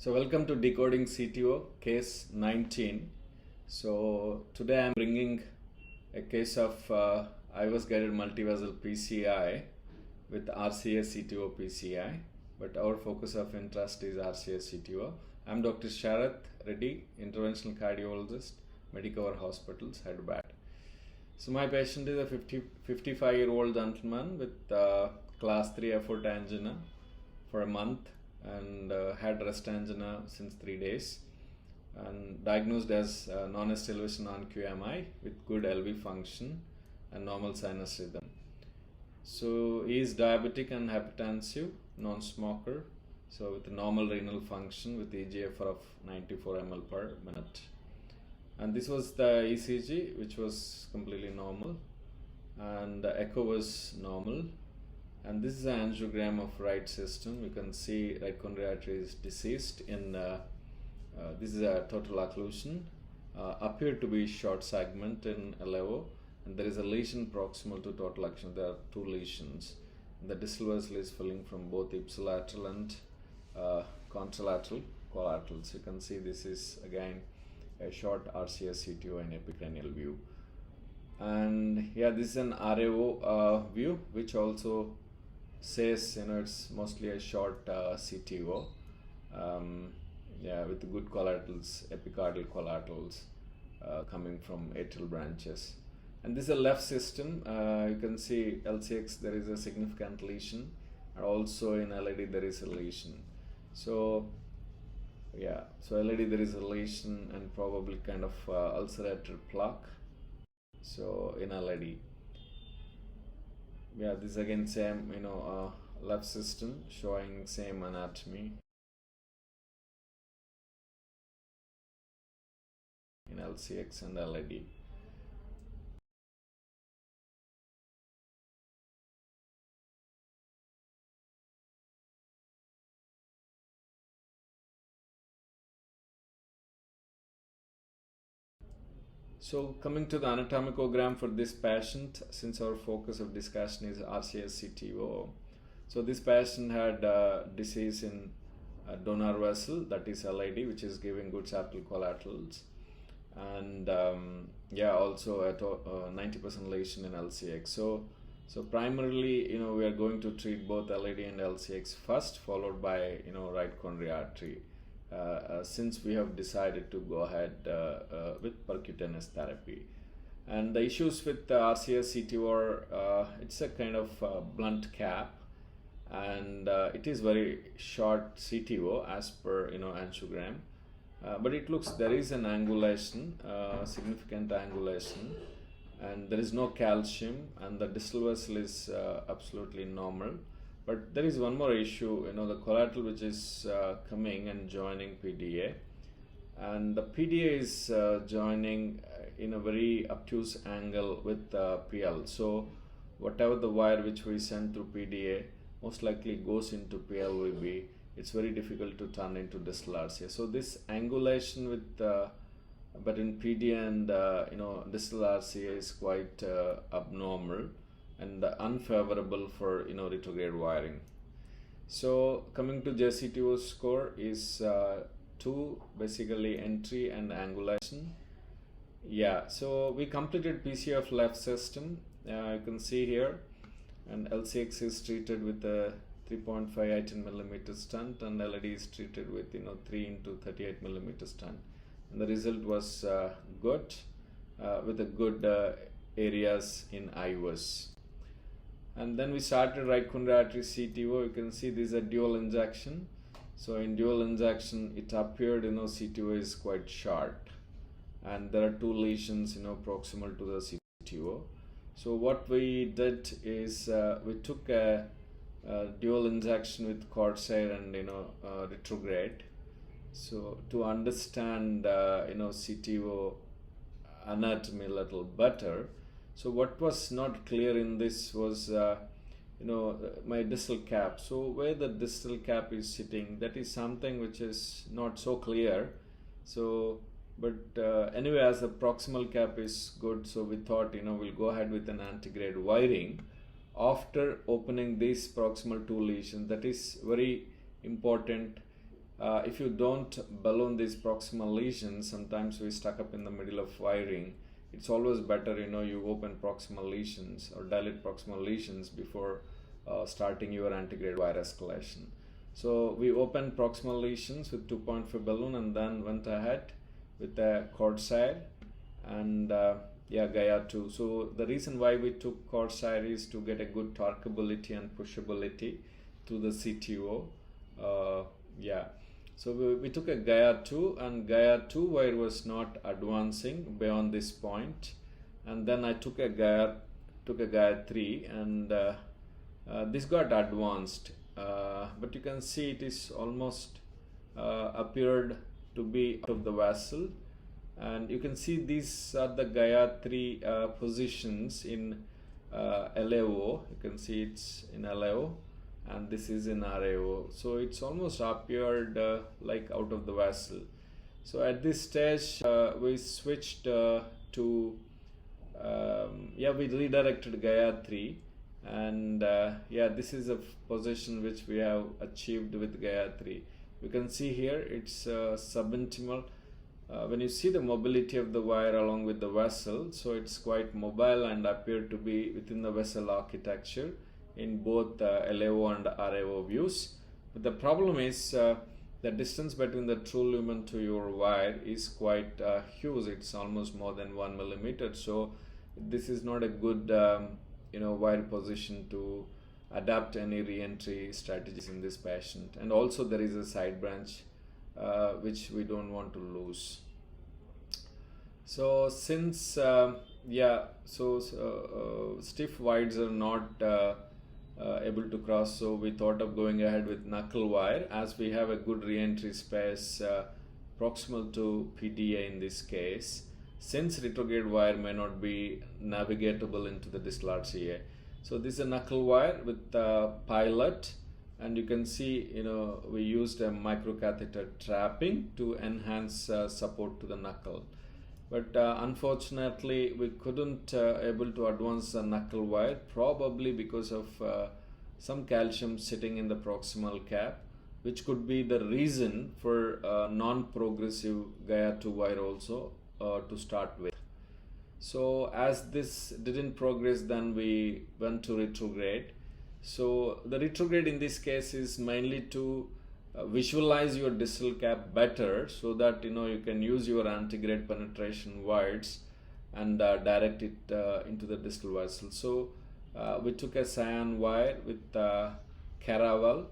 So welcome to Decoding CTO case 19. So today I'm bringing a case of IVUS-GUIDED Multivessel PCI with RCA CTO PCI, but our focus of interest is RCA CTO. I'm Dr. Sharath Reddy, interventional cardiologist, Medicover Hospitals, Hyderabad. So my patient is a 55-year-old gentleman with class 3 effort angina for a month and had rest angina since 3 days and diagnosed as non-ST elevation on QMI with good LV function and normal sinus rhythm. So he is diabetic and hypertensive, non-smoker, so with normal renal function with eGFR of 94 ml per minute. And this was the ECG, which was completely normal, and the echo was normal. And this is an angiogram of right system. You can see right coronary artery is deceased in this is a total occlusion, appeared to be short segment in LEO, and there is a lesion proximal to total occlusion. There are two lesions. The distal vessel is filling from both ipsilateral and contralateral collaterals. You can see this is again a short RCA CTO and epicranial view. And yeah, this is an RAO view, which also says it's mostly a short CTO, with good collaterals, epicardial collaterals coming from atrial branches. And this is a left system. You can see LCX, there is a significant lesion, and also in LAD there is a lesion. So LAD there is a lesion and probably kind of ulcerated plaque. So in LAD. Yeah, this again same left system showing same anatomy in LCX and LAD. So coming to the ANATOMICOGRAM for this patient, since our focus of discussion is RCA CTO, so this patient had disease in donor vessel, that is LID, which is giving good septal collaterals, and also at 90% lesion in LCX. So primarily, we are going to treat both LID and LCX first, followed by right coronary artery. Since we have decided to go ahead with percutaneous therapy. And the issues with the RCA CTO are it's a kind of blunt cap, and it is very short CTO as per angiogram, but it looks there is an angulation, significant angulation, and there is no calcium, and the distal vessel is absolutely normal. But there is one more issue, the collateral which is coming and joining PDA, and the PDA is joining in a very obtuse angle with PL. So whatever the wire which we send through PDA most likely goes into PLVB. It's very difficult to turn into distal RCA. So this angulation with but in PDA and distal RCA is quite abnormal and unfavorable for retrograde wiring. So coming to JCTO score is 2, basically entry and angulation. Yeah, so we completed PCI of left system, you can see here, and LCX is treated with a 3.5 18mm stent, and LAD is treated with 3 into 38mm stent, and the result was good with a good areas in IVUS. And then we started right coronary artery CTO. You can see this is a dual injection. So in dual injection, it appeared CTO is quite short, and there are two lesions proximal to the CTO. So what we did is we took a dual injection with CORSAIR and RETROGRADE. So to understand CTO anatomy a little better. So what was not clear in this was my distal cap. So where the distal cap is sitting, that is something which is not so clear. So but anyway, as the proximal cap is good, so we thought we'll go ahead with an antegrade wiring after opening these proximal two lesions. That is very important if you don't balloon these proximal lesions, sometimes we stuck up in the middle of wiring. It's always better, you open proximal lesions or dilate proximal lesions before starting your antegrade wire escalation. So we opened proximal lesions with 2.5 balloon and then went ahead with the CORSAIR and GAIA 2. So the reason why we took CORSAIR is to get a good torqueability and pushability through the CTO. So we took a GAIA 2, and GAIA 2 wire was not advancing beyond this point, and then I took a GAIA 3, and this got advanced, but you can see it is almost appeared to be out of the vessel, and you can see these are the GAIA 3 positions in LAO. You can see it's in LAO and this is in RAO, so it's almost appeared like out of the vessel. So at this stage we switched to we redirected GAIA 3, and this is a position which we have achieved with GAIA 3. You can see here it's subintimal. When you see the mobility of the wire along with the vessel, so it's quite mobile and appear to be within the vessel architecture in both LAO and RAO views. But the problem is the distance between the true lumen to your wire is quite huge. It's almost more than 1 millimeter. So this is not a good wire position to adapt any re-entry strategies in this patient. And also there is a side branch which we don't want to lose. So since stiff wides are not able to cross, so we thought of going ahead with knuckle wire, as we have a good re-entry space proximal to PDA in this case, since retrograde wire may not be navigatable into the distal RCA. So this is a knuckle wire with pilot, and you can see we used a microcatheter trapping to enhance support to the knuckle. But unfortunately we couldn't able to advance the knuckle wire, probably because of some calcium sitting in the proximal cap, which could be the reason for non-progressive GAIA 2 wire also to start with. So as this didn't progress, then we went to retrograde. So the retrograde in this case is mainly to visualize your distal cap better, so that you can use your antegrade penetration wires and direct it into the distal vessel. So we took a cyan wire with CARAVEL,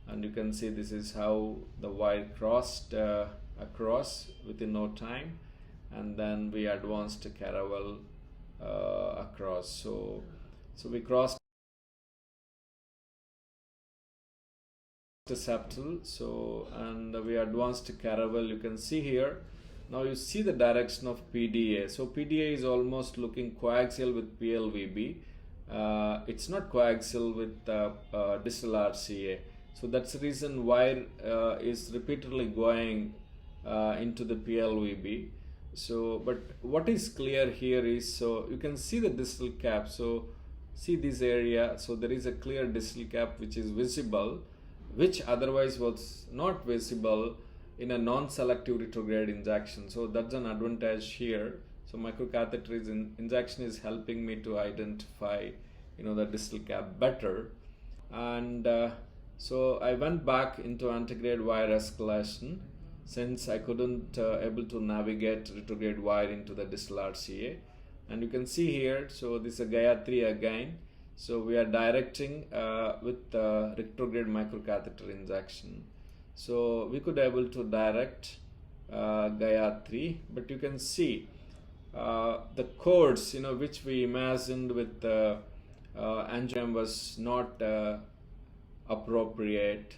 and you can see this is how the wire crossed across within no time, and then we advanced CARAVEL across. So we crossed the septal, and we advanced to CARAVEL. You can see here, now you see the direction of PDA. So PDA is almost looking coaxial with PLVB. It's not coaxial with distal RCA. So that's the reason wire is repeatedly going into the PLVB. So, but what is clear here is, so you can see the distal cap. So see this area. So there is a clear distal cap which is visible, which otherwise was not visible in a non-selective retrograde injection. So that's an advantage here. So microcatheter injection is helping me to identify the distal cap better. And so I went back into antegrade wire escalation, since I couldn't able to navigate retrograde wire into the distal RCA. And you can see here, so this is a GAIA 3 again. So we are directing with retrograde microcatheter injection. So we could able to direct GAIA 3, but you can see the codes which we imagined with angiogram was not appropriate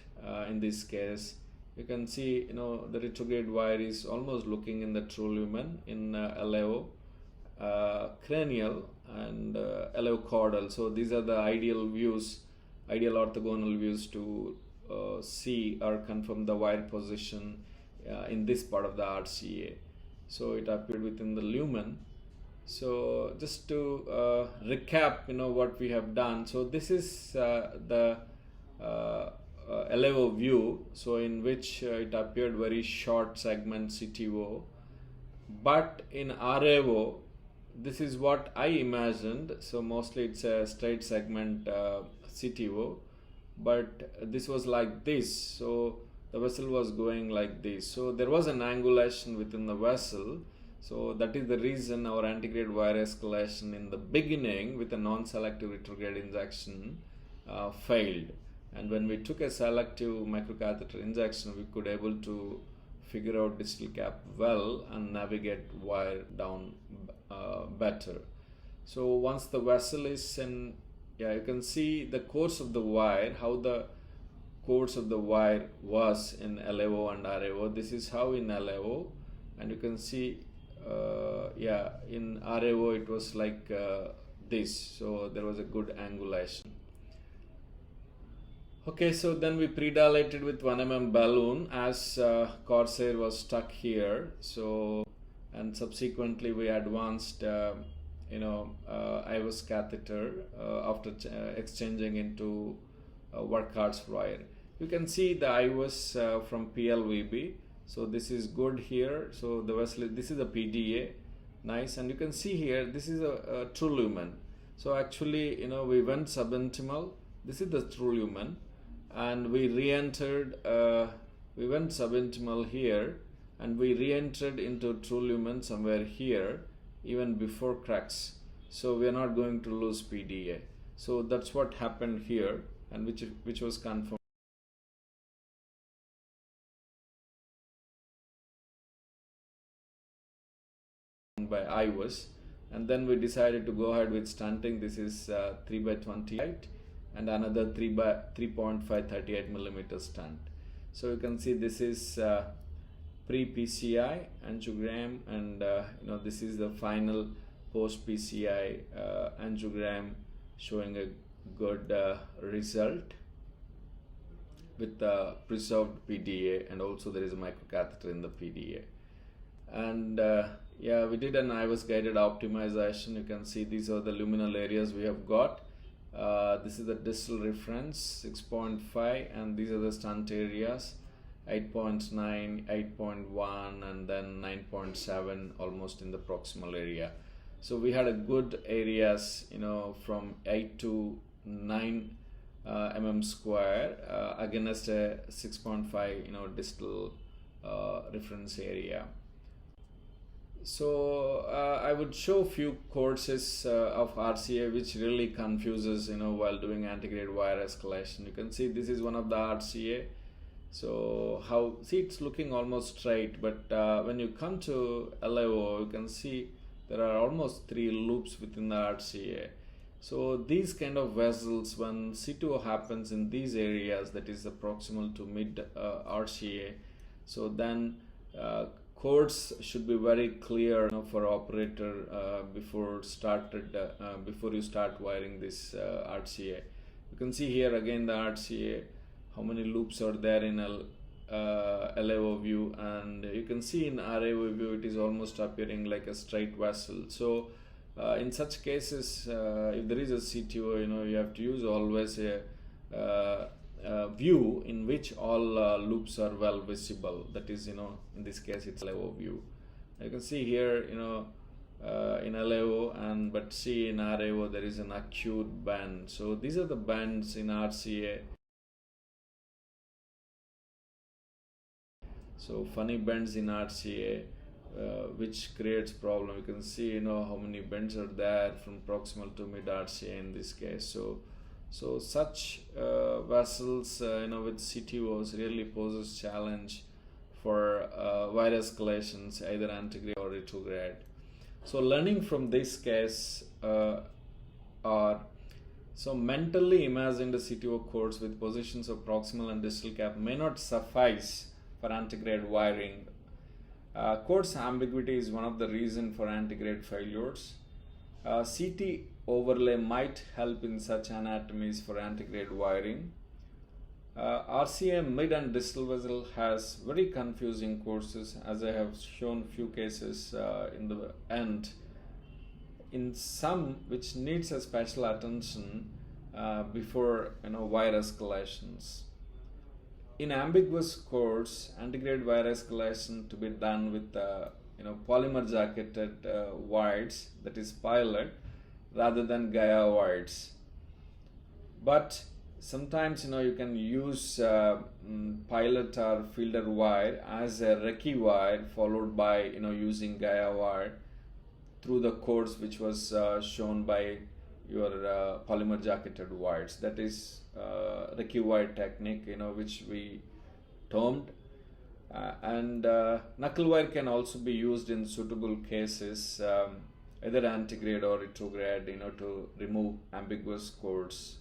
in this case. You can see the retrograde wire is almost looking in the true lumen in LAO, cranial and LAO caudal. So these are the ideal views, ideal orthogonal views to see or confirm the wire position in this part of the RCA. So it appeared within the lumen. So just to recap what we have done. So this is the LAO view, so in which it appeared very short segment CTO, but in RAO this is what I imagined, so mostly it's a straight segment CTO, but this was like this, so the vessel was going like this, so there was an angulation within the vessel. So that is the reason our antegrade wire escalation in the beginning with a non-selective retrograde injection failed. And when we took a selective microcatheter injection, we could able to figure out distal cap well and navigate wire down better. So once the vessel is in, you can see the course of the wire, how the course of the wire was in LAO and RAO. This is how in LAO, and you can see in RAO it was like this, so there was a good angulation. Okay, so then we pre-dilated with 1 mm balloon as CORSAIR was stuck here. So, and subsequently we advanced IVUS catheter after exchanging into WORKHORSE wire. You can see the IVUS from PLVB. So this is good here. So the vessel, this is a PDA, nice, and you can see here this is a true lumen. So actually, we went subintimal. This is the true lumen, and we re-entered. We went subintimal here, and we re-entered into true lumen somewhere here, even before cracks. So we are not going to lose PDA. So that's what happened here, and which was confirmed by IVUS. And then we decided to go ahead with stenting. This is 3/28 and another 3.538 millimeter stent. So you can see this is pre-PCI angiogram, and this is the final post-PCI angiogram showing a good result with the preserved PDA, and also there is a microcatheter in the PDA. And we did an IVUS-guided optimization. You can see these are the luminal areas we have got. This is the distal reference 6.5, and these are the stent areas 8.9, 8.1, and then 9.7 almost in the proximal area. So we had a good areas, from 8 to 9 mm square against a 6.5 distal reference area. So I would show few courses of RCA which really confuses while doing antegrade wire escalation. You can see this is one of the RCA. So it's looking almost straight, but when you come to LAO, you can see there are almost 3 loops within the RCA. So these kind of vessels, when CTO happens in these areas, that is the proximal to mid RCA, so then codes should be very clear for operator before you start wiring this RCA. You can see here again the RCA, how many loops are there in LAO view, and you can see in RAO view it is almost appearing like a straight vessel. So in such cases, if there is a CTO, you have to use always a view in which all loops are well visible. That is, in this case it's LAO view. You can see here, in LAO, but see in RAO there is an acute bend. So these are the bends in RCA. So funny bends in RCA, which creates problem. You can see, how many bends are there from proximal to mid RCA in this case. So such vessels, with CTOs really poses challenge for wire escalations, either antegrade or retrograde. So learning from this case so mentally imagine the CTO course with positions of proximal and distal cap may not suffice for antegrade wiring. Course ambiguity is one of the reasons for antegrade failures. CT overlay might help in such anatomies for antegrade wiring. RCA mid and distal vessel has very confusing courses, as I have shown few cases in the end. In some which needs a special attention before wire escalations. in ambiguous cords, antegrade wire escalation to be done with polymer jacketed wires, that is pilot, rather than GAIA wires. But sometimes you can use pilot or fielder wire as a recce wire, followed by using GAIA wire through the cords which was shown by your polymer jacketed wires. That is recce wire technique, which we termed. And knuckle wire can also be used in suitable cases, either antegrade or retrograde, to remove ambiguous cords.